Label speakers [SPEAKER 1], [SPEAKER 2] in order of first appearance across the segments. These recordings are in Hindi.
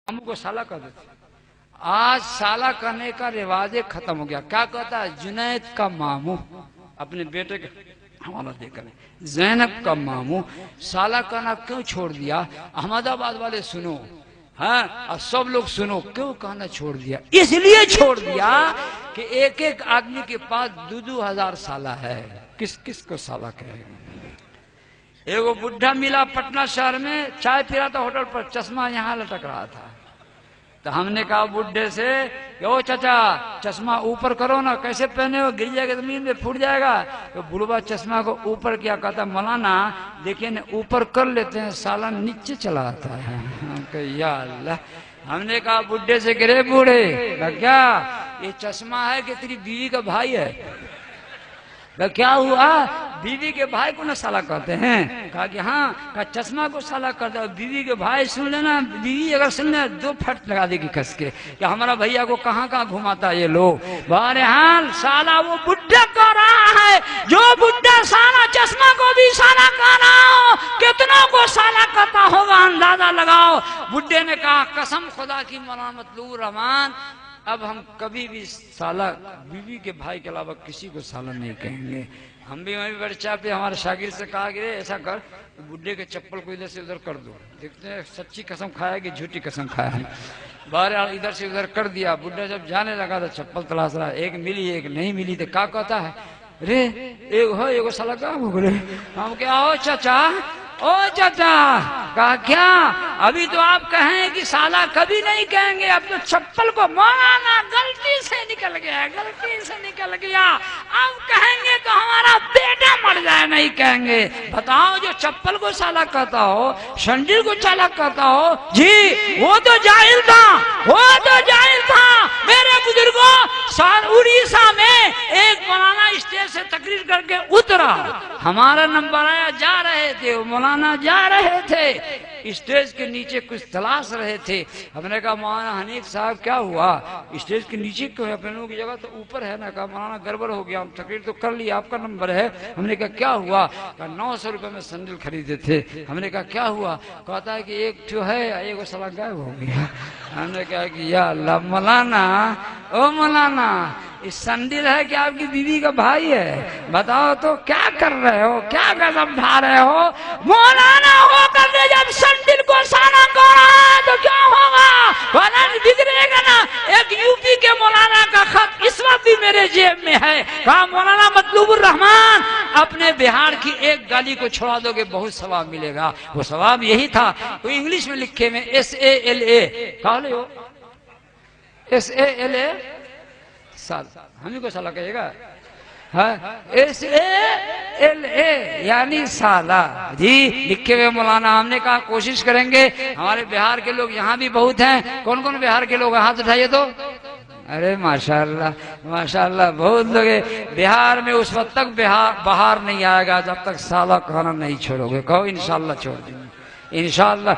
[SPEAKER 1] हमको साला कर देते। आज साला करने का रिवाज खत्म हो गया। क्या कहता है जुनैद का मामू अपने बेटे के हवाला देकर, जैनब का मामू साला करना क्यों छोड़ दिया? अहमदाबाद वाले सुनो, हाँ, और सब लोग सुनो, क्यों कहना छोड़ दिया? इसलिए छोड़ दिया कि एक एक आदमी के पास 2-2 हजार साला है। किस किस को साला कहेगा? एगो बुढ़ा मिला पटना शहर में, चाय पी रहा था होटल पर, चश्मा यहाँ लटक रहा था। तो हमने कहा बुढ़े से, ओ चाचा चश्मा ऊपर करो ना, कैसे पहने हो, गिर जाएगा जमीन में, फूट जाएगा। तो बुढ़वा चश्मा को ऊपर किया, कहता मौलाना देखिए न ऊपर कर लेते हैं, साला नीचे चला आता है। या अल्लाह। हमने कहा बुढ़े से, गिरे बूढ़े क्या ये चश्मा है कि तेरी बीवी का भाई है? क्या हुआ? बीवी के भाई को ना साला कहते हैं? कहा कि हाँ। कहा चश्मा को साला करता है, बीवी के भाई सुन लेना, बीवी अगर सुन ले 2 फट लगा देगी कस के कि हमारा भैया को कहाँ कहाँ घुमाता है ये लोग। बहरहाल साला वो बुढ़ा कह रहा है, जो बुढ़ा साला चश्मा को भी साला कह रहा हो, कितनों को साला कहता होगा अंदाजा लगाओ। बुढ़े ने कहा कसम खुदा की मौलाना मतलूब रहमान, अब हम कभी भी साला बीवी के भाई के अलावा किसी को साला नहीं कहेंगे। हम भी वहीं वर्चा पे हमारे शागिर से कहा कि ऐसा कर, बुढ़े के चप्पल को इधर से उधर कर दो, देखते हैं सच्ची कसम खाया कि झूठी कसम खाया है। बहरहाल इधर से उधर कर दिया। बुढ़ा जब जाने लगा तो चप्पल तलाश रहा, एक मिली एक नहीं मिली। तो क्या कहता है, रे एक हो एगो साला का हो गए। हम क्या हो चाचा, ओ चाचा। कहा क्या? अभी तो आप कहें कि साला कभी नहीं कहेंगे, अब तो चप्पल को मौलाना गलती से निकल गया, गलती से निकल गया, अब कहेंगे तो हमारा बेटा मर जाए, नहीं कहेंगे। बताओ जो चप्पल को साला कहता हो, संडिल को साला कहता हो, जी वो तो जाहिल था, वो तो जाहिल था। मेरे बुजुर्गों, उड़ीसा में एक मौलाना स्टेज से तकरीर करके उतरा, हमारा नंबर आया, जा रहे थे मौलाना, जा रहे थे, स्टेज के नीचे कुछ तलाश रहे थे। हमने कहा मौलाना हनीफ साहब क्या हुआ, स्टेज के नीचे क्यों है, अपने लोगों की जगह तो ऊपर है ना। कहा मौलाना गड़बड़ हो गया, हम तकरीर तो कर लिया, आपका नंबर है। हमने कहा क्या हुआ? कहा 900 रुपए में सैंडल खरीदे थे। हमने कहा क्या हुआ? कहता है कि एक तो है, एक साला गायब हो गया। हमने कहा कि या अल्लाह, मौलाना ओ मौलाना, इस संदिल है कि आपकी बीवी का भाई है? बताओ तो क्या कर रहे हो, क्या कदम उठा रहे हो? मौलाना होकर जब संदिल को साला कर रहा है तो क्या होगा? मौलाना बिगड़ेगा ना। एक यूपी के मौलाना का खत इस वक्त भी मेरे जेब में है। कहा मौलाना मतलूबुर रहमान, अपने बिहार की एक गाली को छोड़ा दोगे बहुत सवाब मिलेगा। वो सवाब यही था, तो इंग्लिश में लिखे में SALA, कहा ले हो SALA, साल हमें को साला कहेगा, हाँ SALA यानी साला जी लिखे हुए मौलाना। हमने कहा कोशिश करेंगे, हमारे बिहार के लोग यहाँ भी बहुत हैं। कौन कौन बिहार के लोग, हाथ उठाइए तो। अरे माशाल्लाह माशाल्लाह, बहुत लोग हैं बिहार में। उस वक्त तक बाहर नहीं आएगा जब तक साला कहना नहीं छोड़ोगे। कहो इंशाल्लाह छोड़ देंगे, इंशाल्लाह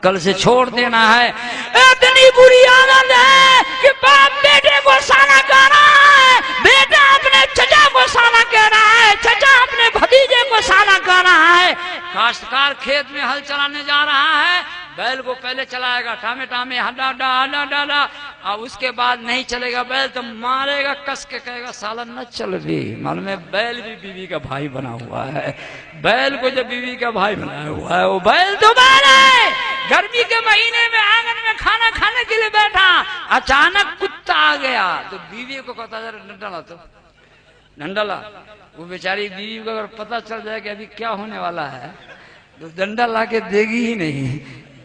[SPEAKER 1] कल से छोड़ देना है। इतनी बुरी आदत है कि बाप बेटे को साला कह रहा है, बेटा अपने चचा को साला कह रहा है, चचा अपने भतीजे को साला कह रहा है। काश्तकार खेत में हल चलाने जा रहा है, बैल को पहले चलाएगा, टामे टामे हड्डा हड्डा डाला, और उसके बाद नहीं चलेगा बैल तो मारेगा, कस के कहेगा साला न चल रही। मालूम है बैल भी बीवी का भाई बना हुआ है। बैल को जब बीवी का भाई बनाया हुआ है, वो बैल तो बैल है। गर्मी के महीने में आंगन में खाना खाने के लिए बैठा, अचानक कुत्ता आ गया तो बीवी को कहता जरा डंडा ला, तो डंडा ला। वो बेचारी बीवी को अगर पता चल जाए कि अभी क्या होने वाला है तो डंडा ला के देगी ही नहीं।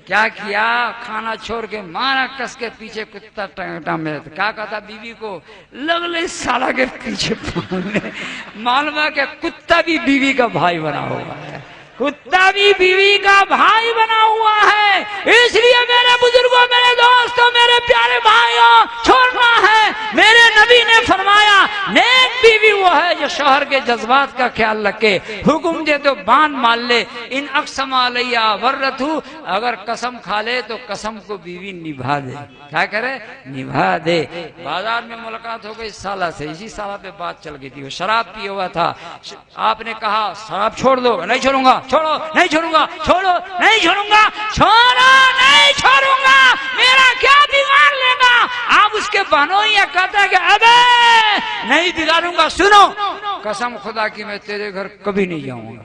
[SPEAKER 1] क्या किया? खाना छोड़ के मारा कस के, पीछे कुत्ता टंगटा में। तो क्या कहता बीवी को, लगले साला के पीछे। मालूम है कि कुत्ता भी बीवी का भाई बना हुआ है, कुत्ता भी बीवी का भाई बना हुआ है। इसलिए मेरे बुजुर्गों, मेरे दोस्तों, मेरे प्यारे भाइयों, छोड़ना है। मेरे नबी ने फरमाया नेक बीवी वो है जो शौहर के जज्बात का ख्याल रखे, हुक्म दे तो बांध मान ले। इन अक्समा लैया वर्रतु, अगर कसम खा ले तो कसम को बीवी निभा दे। क्या करे? निभा दे। बाजार में मुलाकात हो गई साला से, इसी साला पे बात चल गई थी। वो शराब पिया हुआ था। आपने कहा शराब छोड़ दो, नहीं छोड़ूंगा। छोड़ो, नहीं छोड़ूंगा। छोड़ो, नहीं छोड़ूंगा। छोड़ो, नहीं छोड़ूंगा। नहीं बिगाड़ूंगा। सुनो, कसम खुदा की मैं तेरे घर कभी नहीं जाऊंगा।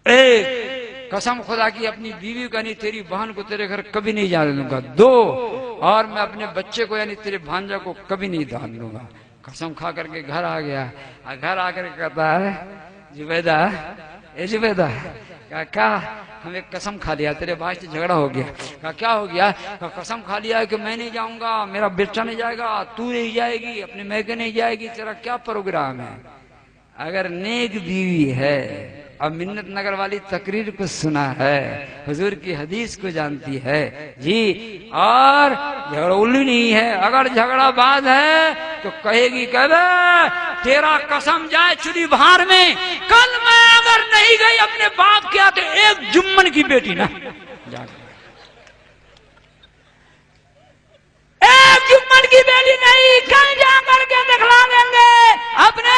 [SPEAKER 1] एक, कसम खुदा की अपनी बीवी को यानी तेरी बहन को तेरे घर कभी नहीं जाने दूंगा। दो, और मैं अपने बच्चे को यानी तेरे भांजा को कभी नहीं जाने दूंगा। कसम खा करके घर आ गया। घर आकर कहता है जुबैदा, ए जुबैदा, क्या हमें कसम खा लिया, तेरे भाई से झगड़ा हो गया। क्या हो गया? कसम खा लिया कि मैं नहीं जाऊंगा, मेरा बेटा नहीं जाएगा, तू नहीं जाएगी, अपने मैके नहीं जाएगी, तेरा क्या प्रोग्राम है? अगर नेक बीवी है, अब मिन्नत नगर वाली तकरीर को सुना है, हुजूर की हदीस को जानती है जी, और झगड़ौली नहीं है। अगर झगड़ाबाज है तो कहेगी कहे तेरा कसम जाए चुरी भार में, कल मैं अगर नहीं गई अपने बाप के आके एक जुम्मन की बेटी ना एक जुम्मन की बेटी नहीं, कल जा करके दिखला देंगे अपने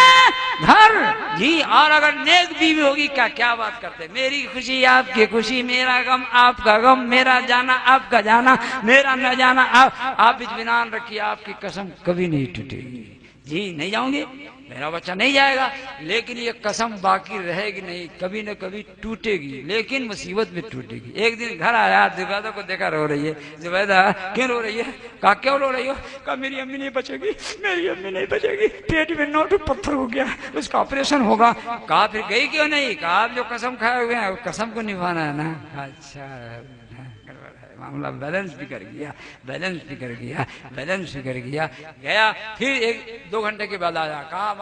[SPEAKER 1] घर जी। और अगर नेक बीवी होगी, क्या बात करते, मेरी खुशी आपकी खुशी, मेरा गम आपका गम, मेरा जाना आपका जाना, मेरा न जाना आप इत्मीनान रखिए, आपकी कसम कभी नहीं टूटेगी जी। नहीं जाऊंगी, मेरा बच्चा नहीं जाएगा, लेकिन ये कसम बाकी रहेगी नहीं, कभी न कभी टूटेगी, लेकिन मुसीबत में टूटेगी। एक दिन घर आया, जुबैदा को देखा रो रही है। जुबैदा क्यों रो रही है? कहा क्यों रो रही हो? कहा मेरी अम्मी नहीं बचेगी, मेरी अम्मी नहीं बचेगी, पेट में 9 पत्थर हो गया, उसका ऑपरेशन होगा। कहा फिर गई क्यों नहीं? कहा आप जो कसम खाए हुए हैं कसम को निभाना है ना। अच्छा, मामला बैलेंस भी कर गया, बैलेंस भी कर गया, बैलेंस भी कर गया। गया फिर 1-2 घंटे के बाद आया, कहा